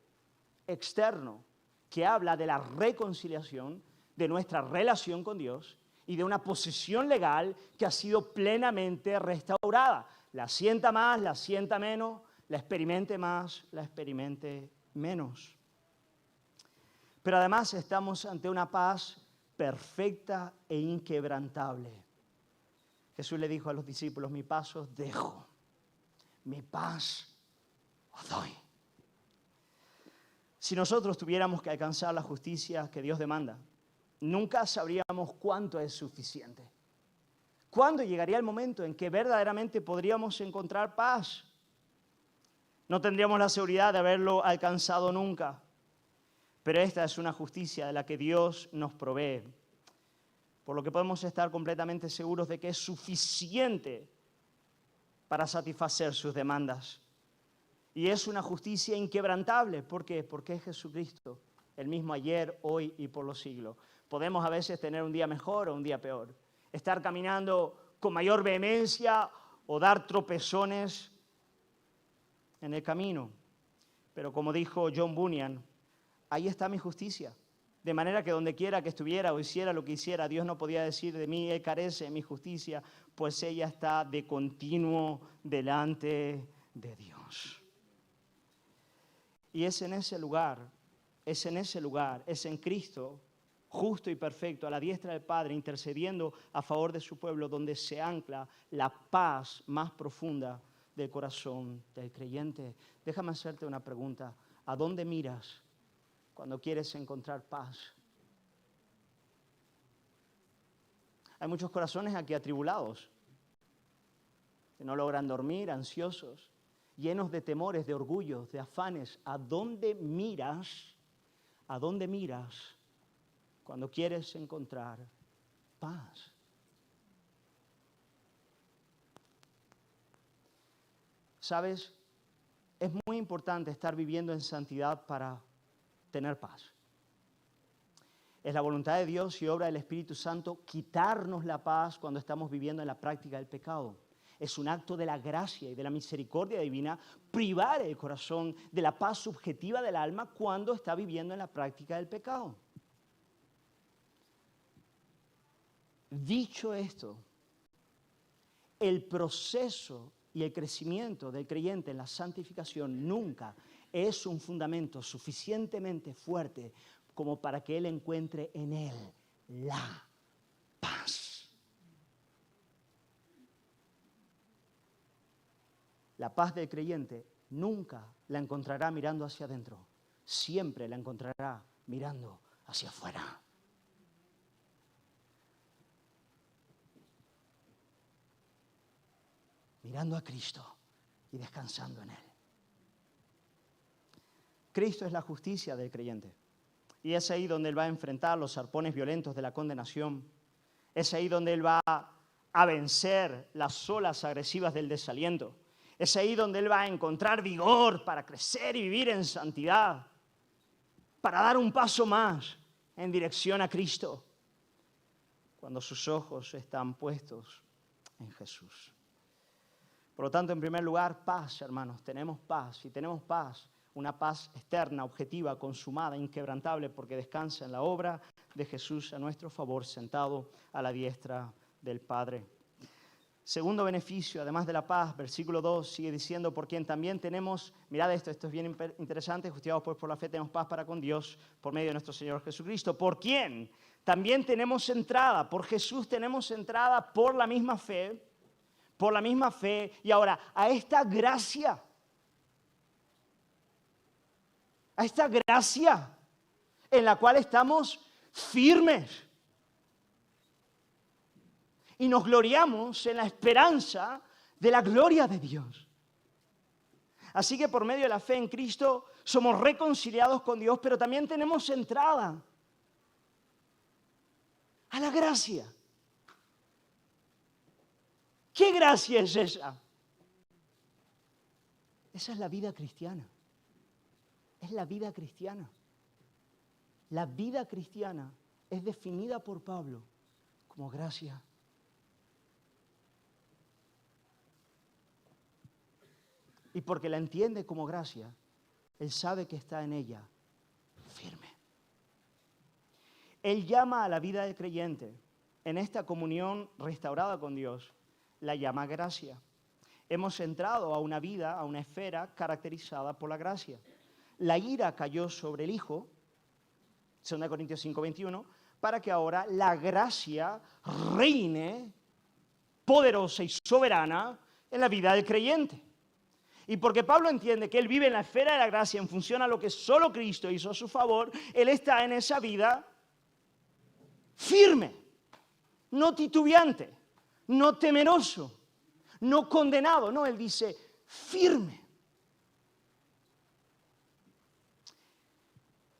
A: externo, que habla de la reconciliación de nuestra relación con Dios y de una posición legal que ha sido plenamente restaurada. La sienta más, la sienta menos, la experimente más, la experimente menos. Pero además estamos ante una paz perfecta e inquebrantable. Jesús le dijo a los discípulos, mi paz os dejo, mi paz os doy. Si nosotros tuviéramos que alcanzar la justicia que Dios demanda, nunca sabríamos cuánto es suficiente. ¿Cuándo llegaría el momento en que verdaderamente podríamos encontrar paz? No tendríamos la seguridad de haberlo alcanzado nunca. Pero esta es una justicia de la que Dios nos provee. Por lo que podemos estar completamente seguros de que es suficiente para satisfacer sus demandas. Y es una justicia inquebrantable. ¿Por qué? Porque es Jesucristo, el mismo ayer, hoy y por los siglos. Podemos a veces tener un día mejor o un día peor. Estar caminando con mayor vehemencia o dar tropezones en el camino. Pero como dijo John Bunyan, ahí está mi justicia. De manera que donde quiera que estuviera o hiciera lo que hiciera, Dios no podía decir de mí, Él carece de mi justicia, pues ella está de continuo delante de Dios. Y es en ese lugar, es en Cristo, justo y perfecto, a la diestra del Padre, intercediendo a favor de su pueblo, donde se ancla la paz más profunda del corazón del creyente. Déjame hacerte una pregunta. ¿A dónde miras cuando quieres encontrar paz? Hay muchos corazones aquí atribulados, que no logran dormir, ansiosos, llenos de temores, de orgullos, de afanes. ¿A dónde miras? ¿A dónde miras cuando quieres encontrar paz? ¿Sabes? Es muy importante estar viviendo en santidad para tener paz. Es la voluntad de Dios y obra del Espíritu Santo quitarnos la paz cuando estamos viviendo en la práctica del pecado. Es un acto de la gracia y de la misericordia divina privar el corazón de la paz subjetiva del alma cuando está viviendo en la práctica del pecado. Dicho esto, el proceso y el crecimiento del creyente en la santificación nunca es un fundamento suficientemente fuerte como para que él encuentre en él la paz. La paz del creyente nunca la encontrará mirando hacia adentro, siempre la encontrará mirando hacia afuera. Mirando a Cristo y descansando en Él. Cristo es la justicia del creyente. Y es ahí donde Él va a enfrentar los arpones violentos de la condenación. Es ahí donde Él va a vencer las olas agresivas del desaliento. Es ahí donde Él va a encontrar vigor para crecer y vivir en santidad. Para dar un paso más en dirección a Cristo. Cuando sus ojos están puestos en Jesús. Por lo tanto, en primer lugar, paz, hermanos. Tenemos paz. Y tenemos paz. Una paz externa, objetiva, consumada, inquebrantable, porque descansa en la obra de Jesús a nuestro favor, sentado a la diestra del Padre. Segundo beneficio, además de la paz, versículo 2 sigue diciendo, por quien también tenemos, mirad esto es bien interesante, justificados pues por la fe tenemos paz para con Dios por medio de nuestro Señor Jesucristo. ¿Por quién? También tenemos entrada, por Jesús tenemos entrada por la misma fe, y ahora a esta gracia en la cual estamos firmes. Y nos gloriamos en la esperanza de la gloria de Dios. Así que por medio de la fe en Cristo somos reconciliados con Dios, pero también tenemos entrada a la gracia. ¿Qué gracia es esa? Esa es la vida cristiana. Es la vida cristiana. La vida cristiana es definida por Pablo como gracia. Y porque la entiende como gracia, él sabe que está en ella firme. Él llama a la vida del creyente en esta comunión restaurada con Dios, la llama gracia. Hemos entrado a una vida, a una esfera caracterizada por la gracia. La ira cayó sobre el Hijo, 2 Corintios 5:21, para que ahora la gracia reine poderosa y soberana en la vida del creyente. Y porque Pablo entiende que él vive en la esfera de la gracia en función a lo que solo Cristo hizo a su favor, él está en esa vida firme, no titubeante, no temeroso, no condenado, no, él dice firme.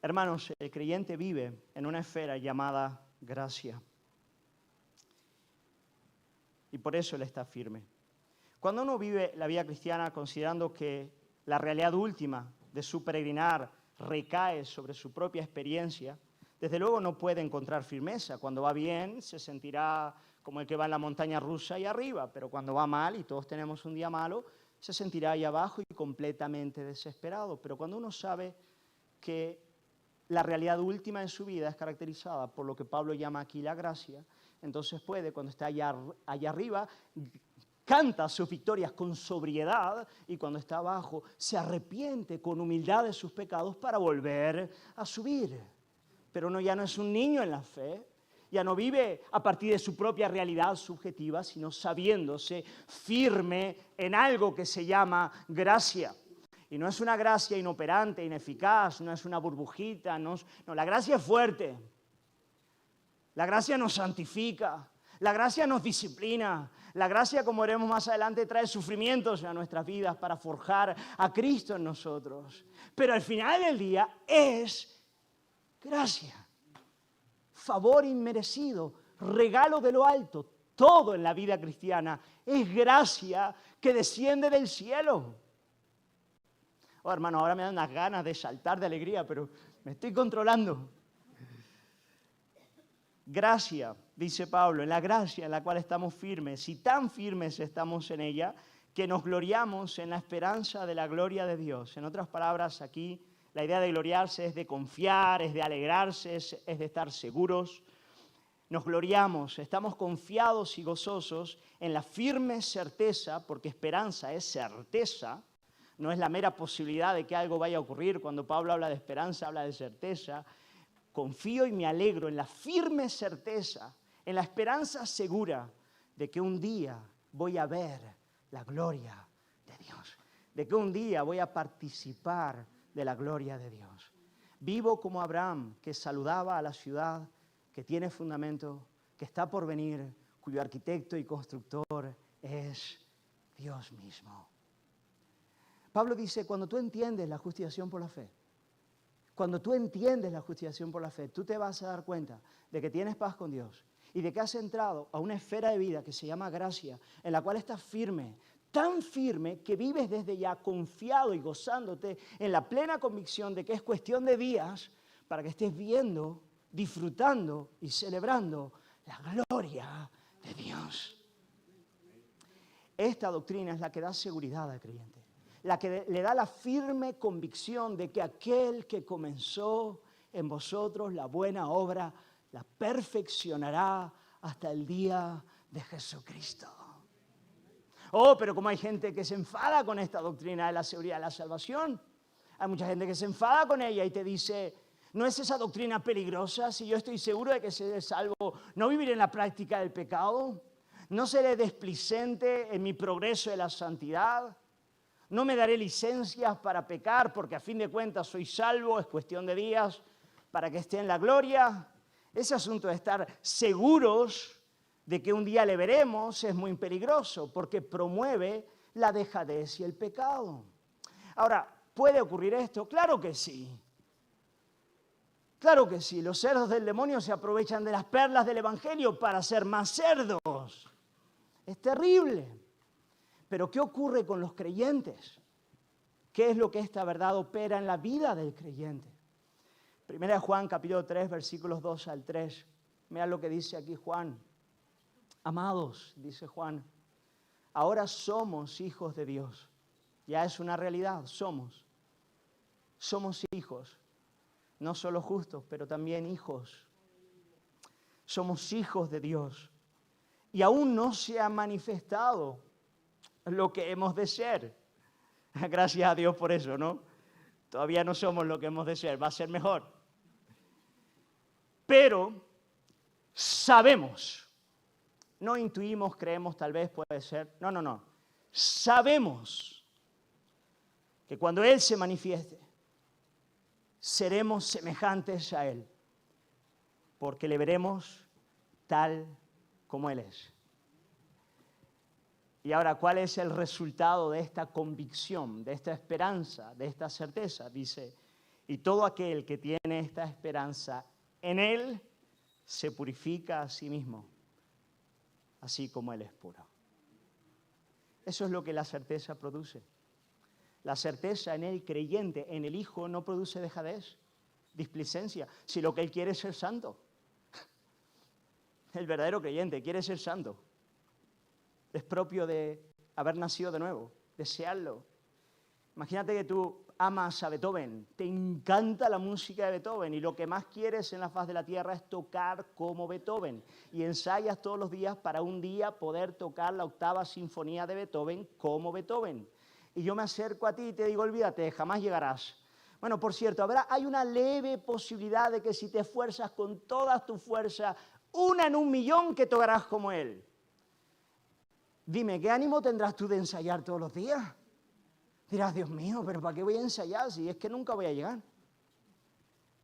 A: Hermanos, el creyente vive en una esfera llamada gracia. Y por eso él está firme. Cuando uno vive la vida cristiana considerando que la realidad última de su peregrinar recae sobre su propia experiencia, desde luego no puede encontrar firmeza. Cuando va bien se sentirá como el que va en la montaña rusa y arriba, pero cuando va mal, y todos tenemos un día malo, se sentirá ahí abajo y completamente desesperado. Pero cuando uno sabe que la realidad última en su vida es caracterizada por lo que Pablo llama aquí la gracia, entonces puede, cuando está allá arriba, canta sus victorias con sobriedad y cuando está abajo se arrepiente con humildad de sus pecados para volver a subir. Pero uno ya no es un niño en la fe, ya no vive a partir de su propia realidad subjetiva, sino sabiéndose firme en algo que se llama gracia. Y no es una gracia inoperante, ineficaz, no es una burbujita, no, la gracia es fuerte. La gracia nos santifica, la gracia nos disciplina, la gracia, como veremos más adelante, trae sufrimientos a nuestras vidas para forjar a Cristo en nosotros. Pero al final del día es gracia, favor inmerecido, regalo de lo alto. Todo en la vida cristiana es gracia que desciende del cielo. Oh, hermano, ahora me dan unas ganas de saltar de alegría, pero me estoy controlando. Gracia, dice Pablo, en la gracia en la cual estamos firmes, y tan firmes estamos en ella, que nos gloriamos en la esperanza de la gloria de Dios. En otras palabras, aquí la idea de gloriarse es de confiar, es de alegrarse, es de estar seguros. Nos gloriamos, estamos confiados y gozosos en la firme certeza, porque esperanza es certeza, no es la mera posibilidad de que algo vaya a ocurrir. Cuando Pablo habla de esperanza, habla de certeza. Confío y me alegro en la firme certeza, en la esperanza segura de que un día voy a ver la gloria de Dios, de que un día voy a participar de la gloria de Dios. Vivo como Abraham, que saludaba a la ciudad que tiene fundamento, que está por venir, cuyo arquitecto y constructor es Dios mismo. Pablo dice, cuando tú entiendes la justificación por la fe, cuando tú entiendes la justificación por la fe, tú te vas a dar cuenta de que tienes paz con Dios y de que has entrado a una esfera de vida que se llama gracia, en la cual estás firme, tan firme que vives desde ya confiado y gozándote en la plena convicción de que es cuestión de días para que estés viendo, disfrutando y celebrando la gloria de Dios. Esta doctrina es la que da seguridad al creyente, la que le da la firme convicción de que aquel que comenzó en vosotros la buena obra, la perfeccionará hasta el día de Jesucristo. Oh, pero como hay gente que se enfada con esta doctrina de la seguridad de la salvación, hay mucha gente que se enfada con ella y te dice, ¿no es esa doctrina peligrosa? Si yo estoy seguro de que seré salvo, ¿no viviré en la práctica del pecado? ¿No seré desplicente en mi progreso de la santidad? No me daré licencias para pecar porque a fin de cuentas soy salvo, es cuestión de días para que esté en la gloria. Ese asunto de estar seguros de que un día le veremos es muy peligroso porque promueve la dejadez y el pecado. Ahora, ¿puede ocurrir esto? Claro que sí. Claro que sí. Los cerdos del demonio se aprovechan de las perlas del evangelio para ser más cerdos. Es terrible. Pero ¿qué ocurre con los creyentes? ¿Qué es lo que esta verdad opera en la vida del creyente? Primera de Juan, capítulo 3, versículos 2 al 3. Mira lo que dice aquí Juan. Amados, dice Juan, ahora somos hijos de Dios. Ya es una realidad, somos. Somos hijos. No solo justos, pero también hijos. Somos hijos de Dios. Y aún no se ha manifestado lo que hemos de ser. Gracias a Dios por eso, ¿no? Todavía no somos lo que hemos de ser, va a ser mejor. Pero sabemos, no intuimos, creemos, tal vez puede ser, no. Sabemos que cuando Él se manifieste, seremos semejantes a Él, porque le veremos tal como Él es. Y ahora, ¿cuál es el resultado de esta convicción, de esta esperanza, de esta certeza? Dice, y todo aquel que tiene esta esperanza en Él se purifica a sí mismo, así como Él es puro. Eso es lo que la certeza produce. La certeza en el creyente, en el Hijo, no produce dejadez, displicencia, si lo que Él quiere es ser santo. El verdadero creyente quiere ser santo. Es propio de haber nacido de nuevo, desearlo. Imagínate que tú amas a Beethoven, te encanta la música de Beethoven y lo que más quieres en la faz de la tierra es tocar como Beethoven y ensayas todos los días para un día poder tocar la 8ª sinfonía de Beethoven como Beethoven. Y yo me acerco a ti y te digo, olvídate, jamás llegarás. Bueno, por cierto, hay una leve posibilidad de que si te esfuerzas con toda tu fuerza, 1 en 1.000.000 que tocarás como él. Dime, ¿qué ánimo tendrás tú de ensayar todos los días? Dirás, Dios mío, pero ¿para qué voy a ensayar si es que nunca voy a llegar?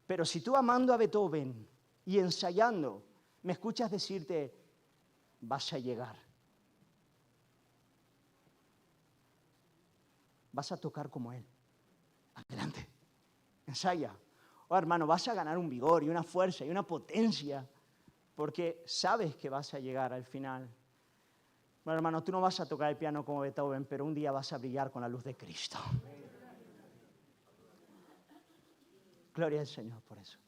A: Pero si tú amando a Beethoven y ensayando, me escuchas decirte, vas a llegar. Vas a tocar como él. Adelante, ensaya. Oh, hermano, vas a ganar un vigor y una fuerza y una potencia porque sabes que vas a llegar al final. Bueno, hermano, tú no vas a tocar el piano como Beethoven, pero un día vas a brillar con la luz de Cristo. Gloria al Señor por eso.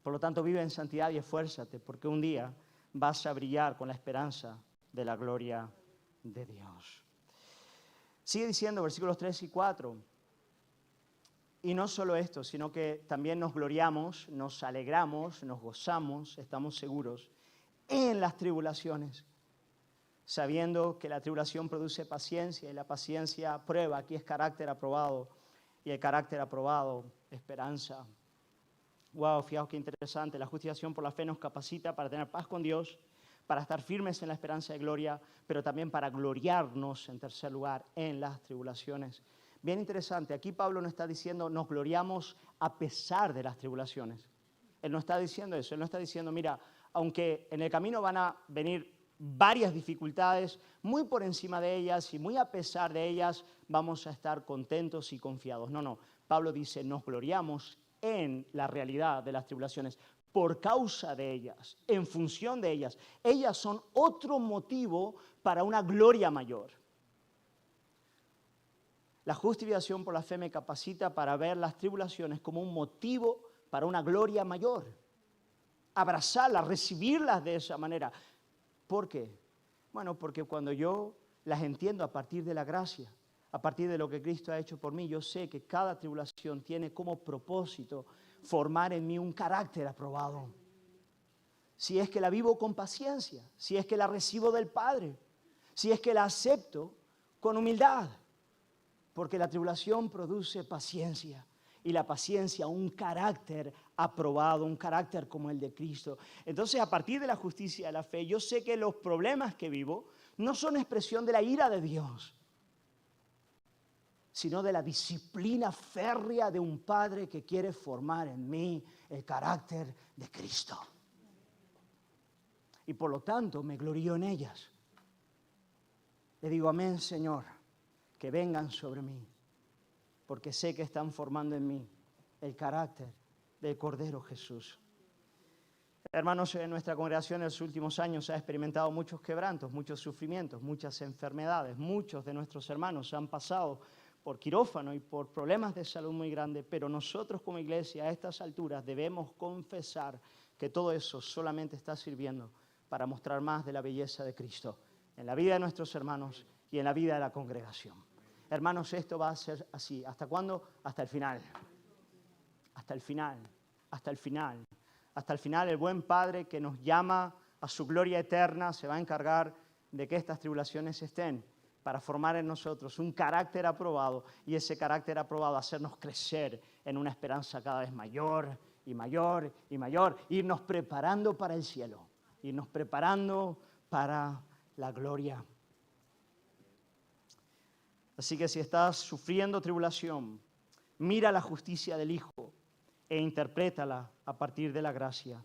A: Por lo tanto, vive en santidad y esfuérzate, porque un día vas a brillar con la esperanza de la gloria de Dios. Sigue diciendo versículos 3 y 4. Y no solo esto, sino que también nos gloriamos, nos alegramos, nos gozamos, estamos seguros en las tribulaciones, sabiendo que la tribulación produce paciencia y la paciencia prueba, aquí es carácter aprobado, y el carácter aprobado, esperanza. Wow, fijaos qué interesante, la justificación por la fe nos capacita para tener paz con Dios, para estar firmes en la esperanza de gloria, pero también para gloriarnos, en tercer lugar, en las tribulaciones. Bien interesante, aquí Pablo no está diciendo nos gloriamos a pesar de las tribulaciones. Él no está diciendo eso, él no está diciendo, mira, aunque en el camino van a venir varias dificultades, muy por encima de ellas y muy a pesar de ellas vamos a estar contentos y confiados. No, Pablo dice, nos gloriamos en la realidad de las tribulaciones, por causa de ellas, en función de ellas. Ellas son otro motivo para una gloria mayor. La justificación por la fe me capacita para ver las tribulaciones como un motivo para una gloria mayor. Abrazarlas, recibirlas de esa manera. ¿Por qué? Bueno, porque cuando yo las entiendo a partir de la gracia, a partir de lo que Cristo ha hecho por mí, yo sé que cada tribulación tiene como propósito formar en mí un carácter aprobado. Si es que la vivo con paciencia, si es que la recibo del Padre, si es que la acepto con humildad, porque la tribulación produce paciencia. Y la paciencia, un carácter aprobado, un carácter como el de Cristo. Entonces, a partir de la justicia de la fe, yo sé que los problemas que vivo no son expresión de la ira de Dios, sino de la disciplina férrea de un Padre que quiere formar en mí el carácter de Cristo. Y por lo tanto, me glorío en ellas. Le digo, amén, Señor, que vengan sobre mí, porque sé que están formando en mí el carácter del Cordero Jesús. Hermanos, en nuestra congregación en los últimos años se ha experimentado muchos quebrantos, muchos sufrimientos, muchas enfermedades. Muchos de nuestros hermanos han pasado por quirófano y por problemas de salud muy grandes, pero nosotros como iglesia a estas alturas debemos confesar que todo eso solamente está sirviendo para mostrar más de la belleza de Cristo en la vida de nuestros hermanos y en la vida de la congregación. Hermanos, esto va a ser así. ¿Hasta cuándo? Hasta el final. Hasta el final. Hasta el final. Hasta el final, el buen Padre que nos llama a su gloria eterna se va a encargar de que estas tribulaciones estén para formar en nosotros un carácter aprobado y ese carácter aprobado hacernos crecer en una esperanza cada vez mayor y mayor y mayor, irnos preparando para el cielo, irnos preparando para la gloria. Así que si estás sufriendo tribulación, mira la justicia del Hijo e interprétala a partir de la gracia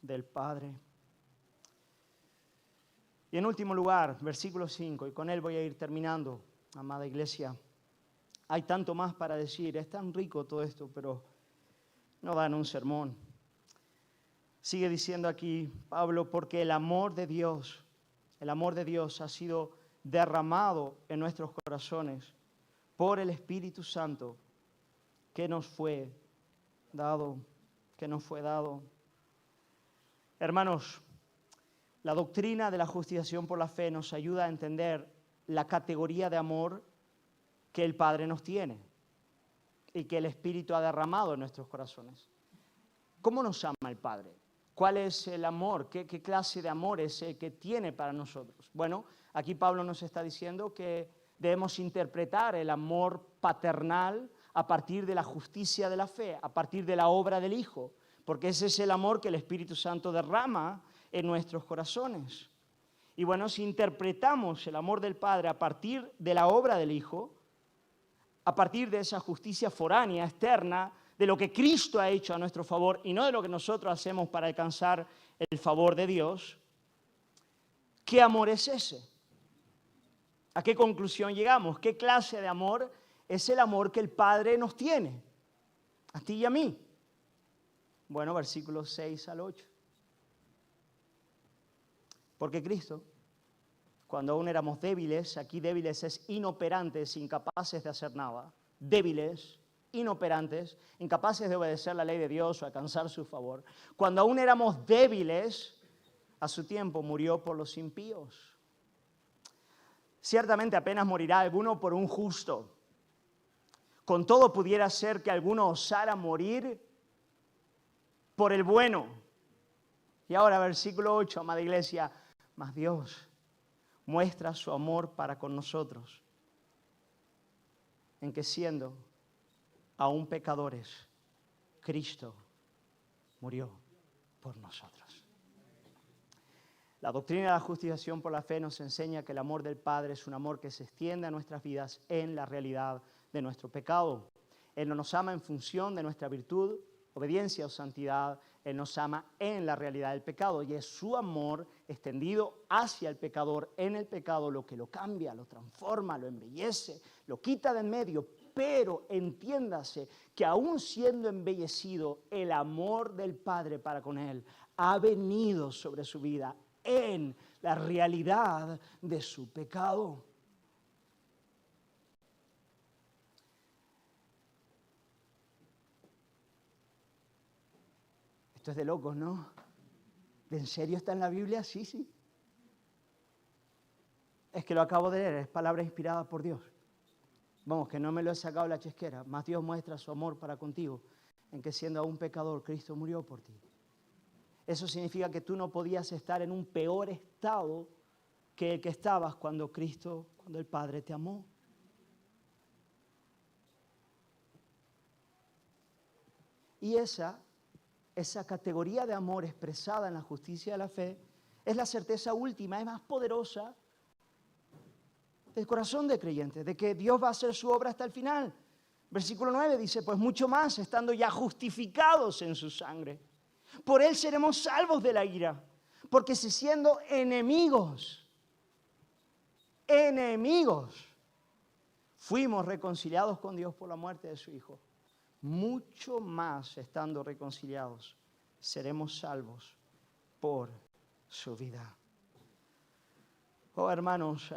A: del Padre. Y en último lugar, versículo 5, y con él voy a ir terminando, amada iglesia. Hay tanto más para decir, es tan rico todo esto, pero no dan un sermón. Sigue diciendo aquí Pablo, porque el amor de Dios ha sido derramado en nuestros corazones por el Espíritu Santo que nos fue dado. Hermanos, la doctrina de la justificación por la fe nos ayuda a entender la categoría de amor que el Padre nos tiene. y que el Espíritu ha derramado en nuestros corazones. ¿Cómo nos ama el Padre? ¿Cuál es el amor? ¿Qué clase de amor es el que tiene para nosotros? Bueno, aquí Pablo nos está diciendo que debemos interpretar el amor paternal a partir de la justicia de la fe, a partir de la obra del Hijo, porque ese es el amor que el Espíritu Santo derrama en nuestros corazones. Y bueno, si interpretamos el amor del Padre a partir de la obra del Hijo, a partir de esa justicia foránea, externa, de lo que Cristo ha hecho a nuestro favor y no de lo que nosotros hacemos para alcanzar el favor de Dios, ¿qué amor es ese? ¿A qué conclusión llegamos? ¿Qué clase de amor es el amor que el Padre nos tiene? A ti y a mí. Bueno, versículos 6 al 8. Porque Cristo, cuando aún éramos débiles, aquí débiles es inoperantes, incapaces de hacer nada, débiles, inoperantes, incapaces de obedecer la ley de Dios o alcanzar su favor. Cuando aún éramos débiles, a su tiempo murió por los impíos. Ciertamente apenas morirá alguno por un justo. Con todo pudiera ser que alguno osara morir por el bueno. Y ahora versículo 8, amada iglesia, mas Dios muestra su amor para con nosotros, en que siendo aún pecadores, Cristo murió por nosotros. La doctrina de la justificación por la fe nos enseña que el amor del Padre es un amor que se extiende a nuestras vidas en la realidad de nuestro pecado. Él no nos ama en función de nuestra virtud, obediencia o santidad. Él nos ama en la realidad del pecado y es su amor extendido hacia el pecador en el pecado lo que lo cambia, lo transforma, lo embellece, lo quita de en medio. Pero entiéndase que aún siendo embellecido, el amor del Padre para con él ha venido sobre su vida en la realidad de su pecado. Esto es de locos, ¿no? ¿De en serio está en la Biblia? Sí, sí. Es que lo acabo de leer, es palabra inspirada por Dios. Vamos, que no me lo he sacado de la chesquera. Más Dios muestra su amor para contigo, en que siendo aún pecador, Cristo murió por ti. Eso significa que tú no podías estar en un peor estado que el que estabas cuando el Padre te amó. Y esa categoría de amor expresada en la justicia de la fe es la certeza última, es más poderosa del corazón del creyente, de que Dios va a hacer su obra hasta el final. Versículo 9 dice, pues mucho más, estando ya justificados en su sangre, por él seremos salvos de la ira, porque si siendo enemigos, fuimos reconciliados con Dios por la muerte de su Hijo, mucho más estando reconciliados, seremos salvos por su vida. Oh, hermanos,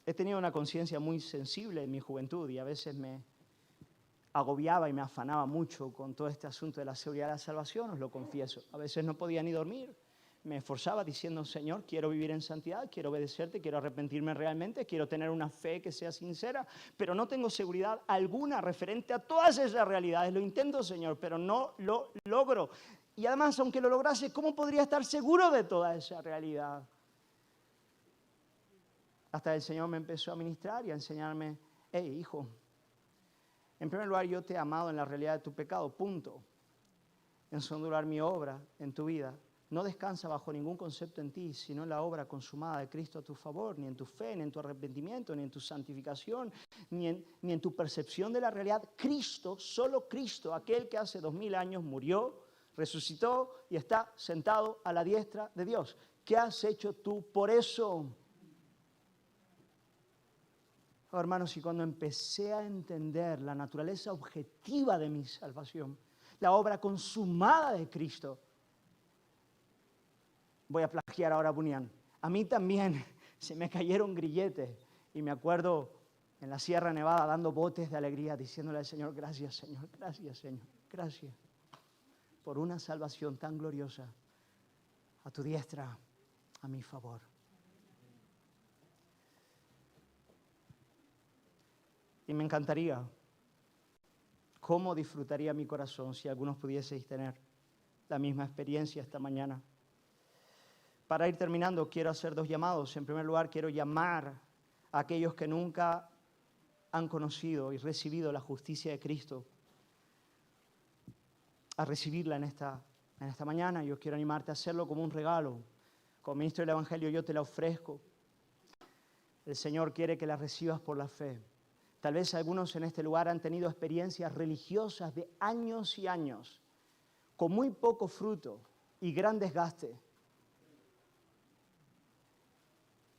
A: he tenido una conciencia muy sensible en mi juventud y a veces me agobiaba y me afanaba mucho con todo este asunto de la seguridad de la salvación, os lo confieso. A veces no podía ni dormir. Me esforzaba diciendo, Señor, quiero vivir en santidad, quiero obedecerte, quiero arrepentirme realmente, quiero tener una fe que sea sincera, pero no tengo seguridad alguna referente a todas esas realidades. Lo intento, Señor, pero no lo logro. Y además, aunque lo lograse, ¿cómo podría estar seguro de toda esa realidad? Hasta el Señor me empezó a ministrar y a enseñarme, hey, hijo, en primer lugar yo te he amado en la realidad de tu pecado, punto. En segundo lugar, mi obra en tu vida no descansa bajo ningún concepto en ti, sino en la obra consumada de Cristo a tu favor, ni en tu fe, ni en tu arrepentimiento, ni en tu santificación, ni en tu percepción de la realidad. Cristo, solo Cristo, aquel que hace 2000 años murió, resucitó y está sentado a la diestra de Dios. ¿Qué has hecho tú por eso? Oh, hermanos, y cuando empecé a entender la naturaleza objetiva de mi salvación, la obra consumada de Cristo, voy a plagiar ahora a Bunyan. A mí también se me cayeron grilletes y me acuerdo en la Sierra Nevada dando botes de alegría, diciéndole al Señor, gracias Señor, gracias por una salvación tan gloriosa a tu diestra, a mi favor. Y me encantaría. ¿Cómo disfrutaría mi corazón si algunos pudieseis tener la misma experiencia esta mañana? Para ir terminando, quiero hacer 2 llamados. En primer lugar, quiero llamar a aquellos que nunca han conocido y recibido la justicia de Cristo a recibirla en esta mañana. Yo quiero animarte a hacerlo como un regalo. Como ministro del Evangelio yo te la ofrezco. El Señor quiere que la recibas por la fe. Tal vez algunos en este lugar han tenido experiencias religiosas de años y años, con muy poco fruto y gran desgaste.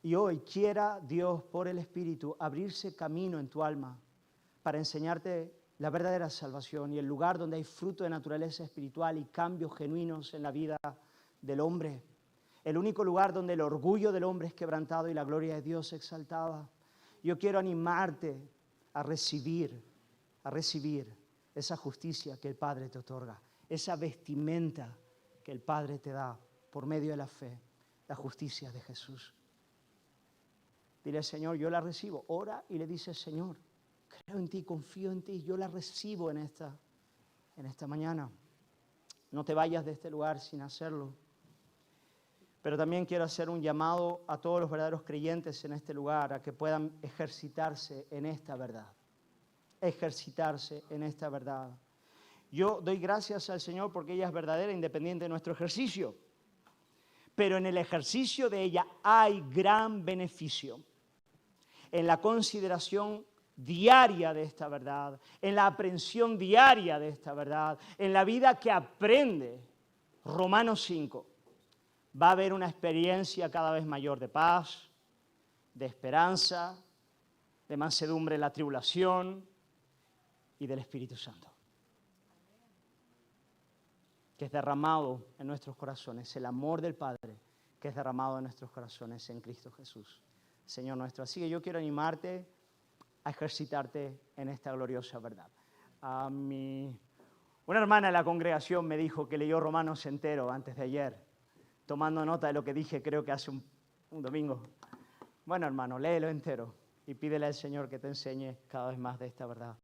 A: Y hoy quiera Dios, por el Espíritu, abrirse camino en tu alma para enseñarte la verdadera salvación y el lugar donde hay fruto de naturaleza espiritual y cambios genuinos en la vida del hombre. El único lugar donde el orgullo del hombre es quebrantado y la gloria de Dios exaltada. Yo quiero animarte a recibir esa justicia que el Padre te otorga, esa vestimenta que el Padre te da por medio de la fe, la justicia de Jesús. Dile, Señor, yo la recibo. Ora y le dices, Señor, creo en ti, confío en ti, yo la recibo en esta mañana. No te vayas de este lugar sin hacerlo. Pero también quiero hacer un llamado a todos los verdaderos creyentes en este lugar a que puedan ejercitarse en esta verdad. Ejercitarse en esta verdad. Yo doy gracias al Señor porque ella es verdadera, independiente de nuestro ejercicio. Pero en el ejercicio de ella hay gran beneficio. En la consideración diaria de esta verdad, en la aprehensión diaria de esta verdad, en la vida que aprende. Romanos 5. Va a haber una experiencia cada vez mayor de paz, de esperanza, de mansedumbre en la tribulación y del Espíritu Santo, que es derramado en nuestros corazones, el amor del Padre que es derramado en nuestros corazones en Cristo Jesús, Señor nuestro. Así que yo quiero animarte a ejercitarte en esta gloriosa verdad. Una hermana de la congregación me dijo que leyó Romanos entero antes de ayer, tomando nota de lo que dije, creo que hace un domingo. Bueno, hermano, léelo entero y pídele al Señor que te enseñe cada vez más de esta verdad.